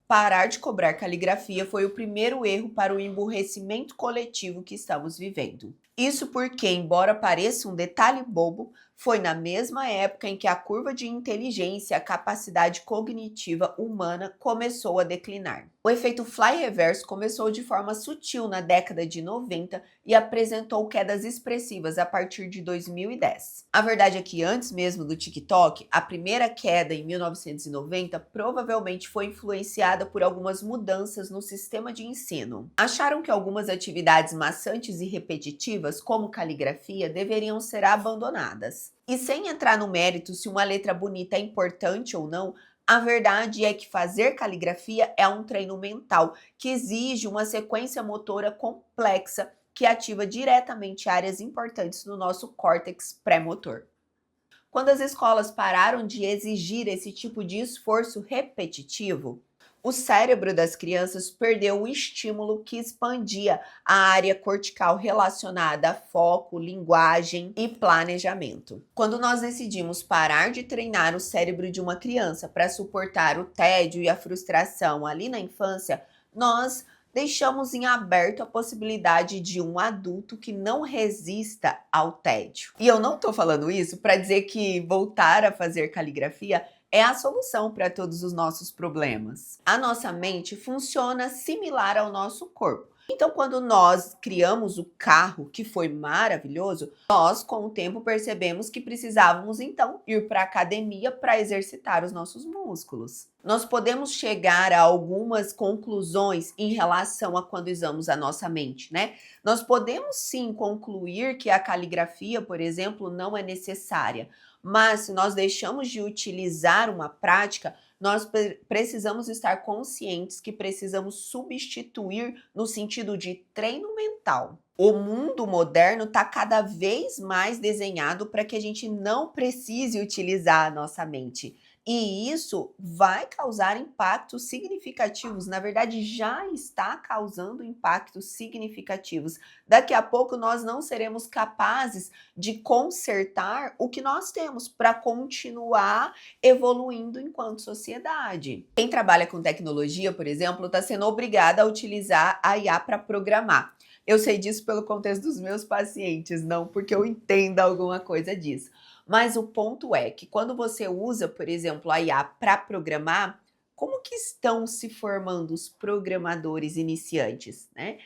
Parar de cobrar caligrafia foi o primeiro erro para o emburrecimento coletivo que estamos vivendo. Isso porque, embora pareça um detalhe bobo, foi na mesma época em que a curva de inteligência e a capacidade cognitiva humana começou a declinar. O efeito fly reverso começou de forma sutil na década de 90 e apresentou quedas expressivas a partir de 2010. A verdade é que antes mesmo do TikTok, a primeira queda em 1990 provavelmente foi influenciada por algumas mudanças no sistema de ensino. Acharam que algumas atividades maçantes e repetitivas, como caligrafia, deveriam ser abandonadas. E sem entrar no mérito se uma letra bonita é importante ou não, a verdade é que fazer caligrafia é um treino mental que exige uma sequência motora complexa que ativa diretamente áreas importantes no nosso córtex pré-motor. Quando as escolas pararam de exigir esse tipo de esforço repetitivo, o cérebro das crianças perdeu o estímulo que expandia a área cortical relacionada a foco, linguagem e planejamento. Quando nós decidimos parar de treinar o cérebro de uma criança para suportar o tédio e a frustração ali na infância, nós deixamos em aberto a possibilidade de um adulto que não resista ao tédio. E eu não estou falando isso para dizer que voltar a fazer caligrafia é a solução para todos os nossos problemas. A nossa mente funciona similar ao nosso corpo. Então, quando nós criamos o carro, que foi maravilhoso, nós, com o tempo, percebemos que precisávamos, então, ir para a academia para exercitar os nossos músculos. Nós podemos chegar a algumas conclusões em relação a quando usamos a nossa mente, né? Nós podemos, sim, concluir que a caligrafia, por exemplo, não é necessária. Mas se nós deixamos de utilizar uma prática, nós precisamos estar conscientes que precisamos substituir no sentido de treino mental. O mundo moderno está cada vez mais desenhado para que a gente não precise utilizar a nossa mente. E isso vai causar impactos significativos, na verdade já está causando impactos significativos. Daqui a pouco nós não seremos capazes de consertar o que nós temos para continuar evoluindo enquanto sociedade. Quem trabalha com tecnologia, por exemplo, está sendo obrigada a utilizar a IA para programar. Eu sei disso pelo contexto dos meus pacientes, não porque eu entenda alguma coisa disso. Mas o ponto é que quando você usa, por exemplo, a IA para programar, como que estão se formando os programadores iniciantes, né?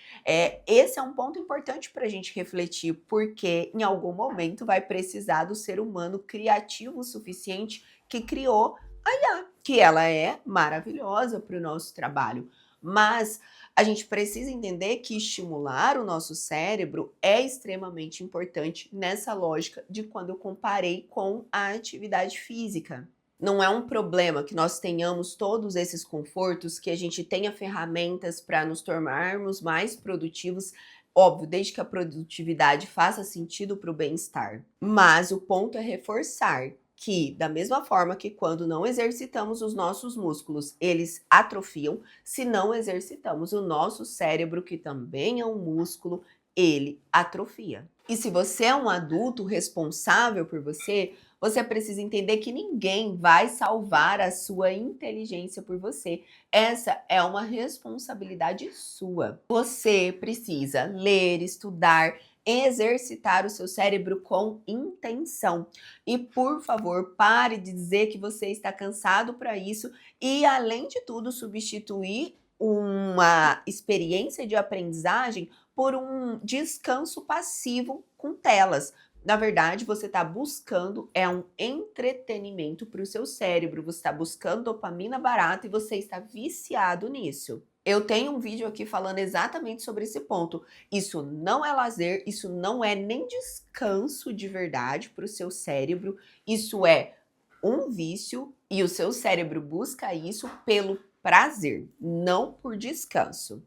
Esse é um ponto importante para a gente refletir, porque em algum momento vai precisar do ser humano criativo o suficiente que criou a IA, que ela é maravilhosa para o nosso trabalho, mas a gente precisa entender que estimular o nosso cérebro é extremamente importante nessa lógica de quando eu comparei com a atividade física. Não é um problema que nós tenhamos todos esses confortos, que a gente tenha ferramentas para nos tornarmos mais produtivos, óbvio, desde que a produtividade faça sentido para o bem-estar. Mas o ponto é reforçar que, da mesma forma que quando não exercitamos os nossos músculos, eles atrofiam, se não exercitamos o nosso cérebro, que também é um músculo, ele atrofia. E se você é um adulto responsável por você, você precisa entender que ninguém vai salvar a sua inteligência por você. Essa é uma responsabilidade sua. Você precisa ler, estudar, exercitar o seu cérebro com intenção. E, por favor, pare de dizer que você está cansado para isso e, além de tudo, substituir uma experiência de aprendizagem por um descanso passivo com telas. Na verdade, você está buscando um entretenimento para o seu cérebro, você está buscando dopamina barata e você está viciado nisso. Eu tenho um vídeo aqui falando exatamente sobre esse ponto. Isso não é lazer, isso não é nem descanso de verdade para o seu cérebro, isso é um vício e o seu cérebro busca isso pelo prazer, não por descanso.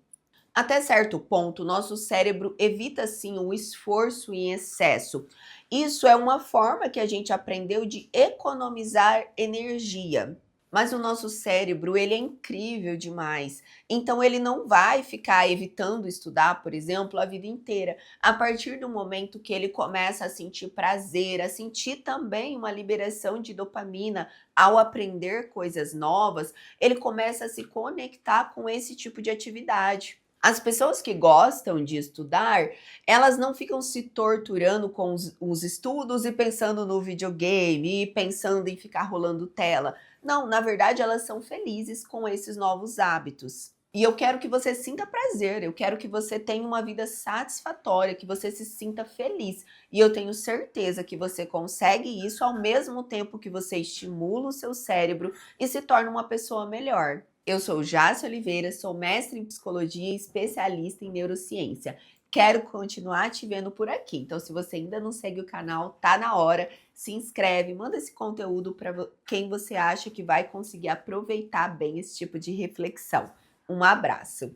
Até certo ponto, nosso cérebro evita sim o esforço em excesso. Isso é uma forma que a gente aprendeu de economizar energia. Mas o nosso cérebro, ele é incrível demais. Então ele não vai ficar evitando estudar, por exemplo, a vida inteira. A partir do momento que ele começa a sentir prazer, a sentir também uma liberação de dopamina ao aprender coisas novas, ele começa a se conectar com esse tipo de atividade. As pessoas que gostam de estudar, elas não ficam se torturando com os estudos e pensando no videogame e pensando em ficar rolando tela. Não, na verdade, elas são felizes com esses novos hábitos. E eu quero que você sinta prazer, eu quero que você tenha uma vida satisfatória, que você se sinta feliz. E eu tenho certeza que você consegue isso ao mesmo tempo que você estimula o seu cérebro e se torna uma pessoa melhor. Eu sou Jácia Oliveira, sou mestre em psicologia e especialista em neurociência. Quero continuar te vendo por aqui. Então, se você ainda não segue o canal, tá na hora. Se inscreve, manda esse conteúdo para quem você acha que vai conseguir aproveitar bem esse tipo de reflexão. Um abraço!